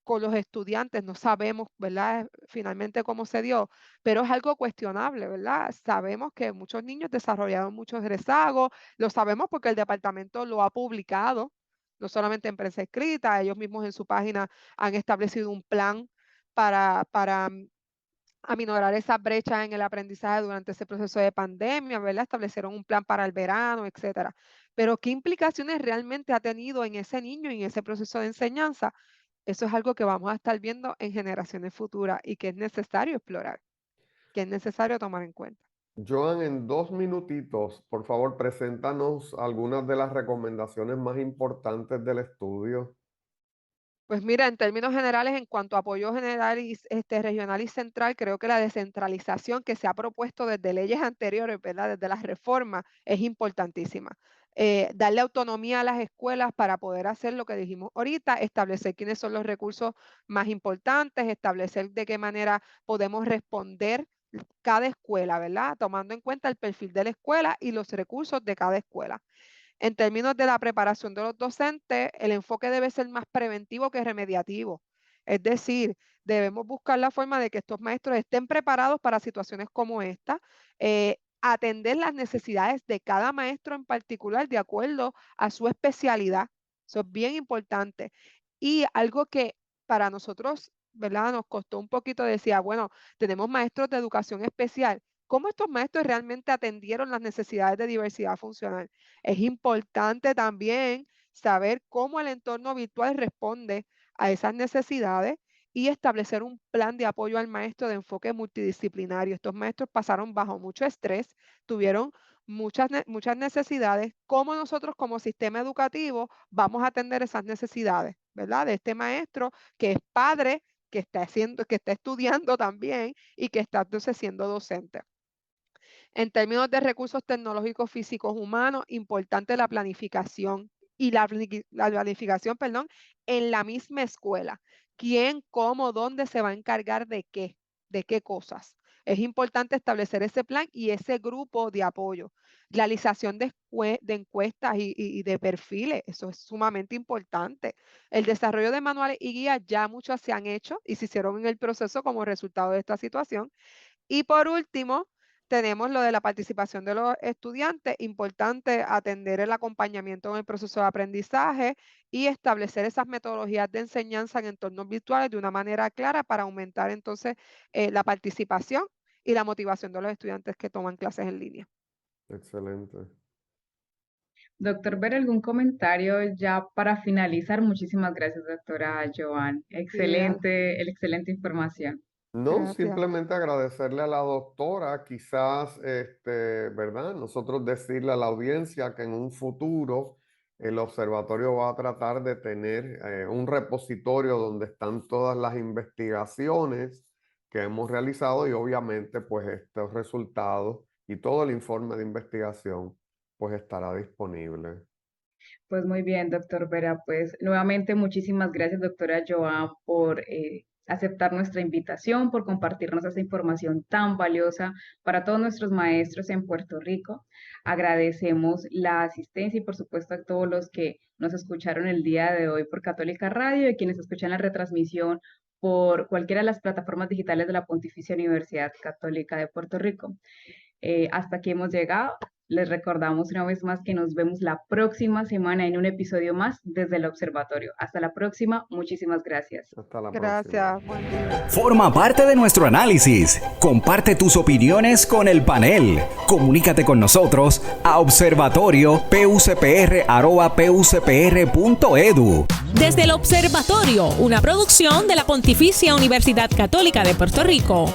con los estudiantes, no sabemos, ¿verdad? Finalmente cómo se dio, pero es algo cuestionable, ¿verdad? Sabemos que muchos niños desarrollaron muchos rezagos, lo sabemos porque el departamento lo ha publicado, no solamente en prensa escrita, ellos mismos en su página han establecido un plan para aminorar esa brecha en el aprendizaje durante ese proceso de pandemia, ¿verdad? Establecieron un plan para el verano, etcétera. Pero ¿qué implicaciones realmente ha tenido en ese niño y en ese proceso de enseñanza? Eso es algo que vamos a estar viendo en generaciones futuras y que es necesario explorar, que es necesario tomar en cuenta. Joan, en 2 minutitos, por favor, preséntanos algunas de las recomendaciones más importantes del estudio. Pues mira, en términos generales, en cuanto a apoyo general y regional y central, creo que la descentralización que se ha propuesto desde leyes anteriores, ¿verdad? Desde las reformas, es importantísima. Darle autonomía a las escuelas para poder hacer lo que dijimos ahorita, establecer quiénes son los recursos más importantes, establecer de qué manera podemos responder cada escuela, ¿verdad? Tomando en cuenta el perfil de la escuela y los recursos de cada escuela. En términos de la preparación de los docentes, el enfoque debe ser más preventivo que remediativo. Es decir, debemos buscar la forma de que estos maestros estén preparados para situaciones como esta, atender las necesidades de cada maestro en particular de acuerdo a su especialidad. Eso es bien importante. Y algo que para nosotros, ¿verdad? Nos costó un poquito, decía, bueno, tenemos maestros de educación especial. ¿Cómo estos maestros realmente atendieron las necesidades de diversidad funcional? Es importante también saber cómo el entorno virtual responde a esas necesidades y establecer un plan de apoyo al maestro de enfoque multidisciplinario. Estos maestros pasaron bajo mucho estrés, tuvieron muchas necesidades. ¿Cómo nosotros como sistema educativo vamos a atender esas necesidades, ¿verdad? De este maestro que es padre, que está estudiando también y que está entonces siendo docente. En términos de recursos tecnológicos físicos humanos, importante la planificación y la planificación, en la misma escuela. ¿Quién, cómo, dónde se va a encargar de qué cosas? Es importante establecer ese plan y ese grupo de apoyo. Realización de encuestas y de perfiles, eso es sumamente importante. El desarrollo de manuales y guías, ya muchos se han hecho y se hicieron en el proceso como resultado de esta situación. Y por último, tenemos lo de la participación de los estudiantes, importante atender el acompañamiento en el proceso de aprendizaje y establecer esas metodologías de enseñanza en entornos virtuales de una manera clara para aumentar entonces la participación y la motivación de los estudiantes que toman clases en línea. Excelente. Doctor Vera, ¿algún comentario ya para finalizar? Muchísimas gracias, doctora Joan. Excelente información. No, Gracias. simplemente agradecerle a la doctora, quizás, ¿verdad? Nosotros decirle a la audiencia que en un futuro el observatorio va a tratar de tener un repositorio donde están todas las investigaciones que hemos realizado y obviamente pues estos resultados y todo el informe de investigación pues estará disponible. Pues muy bien, doctor Vera. Pues nuevamente muchísimas gracias, doctora Joan, por aceptar nuestra invitación, por compartirnos esa información tan valiosa para todos nuestros maestros en Puerto Rico. Agradecemos la asistencia y por supuesto a todos los que nos escucharon el día de hoy por Católica Radio y quienes escuchan la retransmisión por cualquiera de las plataformas digitales de la Pontificia Universidad Católica de Puerto Rico. Hasta aquí hemos llegado. Les recordamos una vez más que nos vemos la próxima semana en un episodio más desde el observatorio. Hasta la próxima. Muchísimas gracias. Hasta la Gracias. próxima. Buen día. Forma parte de nuestro análisis. Comparte tus opiniones con el panel. Comunícate con nosotros a observatorio.pucpr@pucpr.edu. Desde el observatorio, una producción de la Pontificia Universidad Católica de Puerto Rico.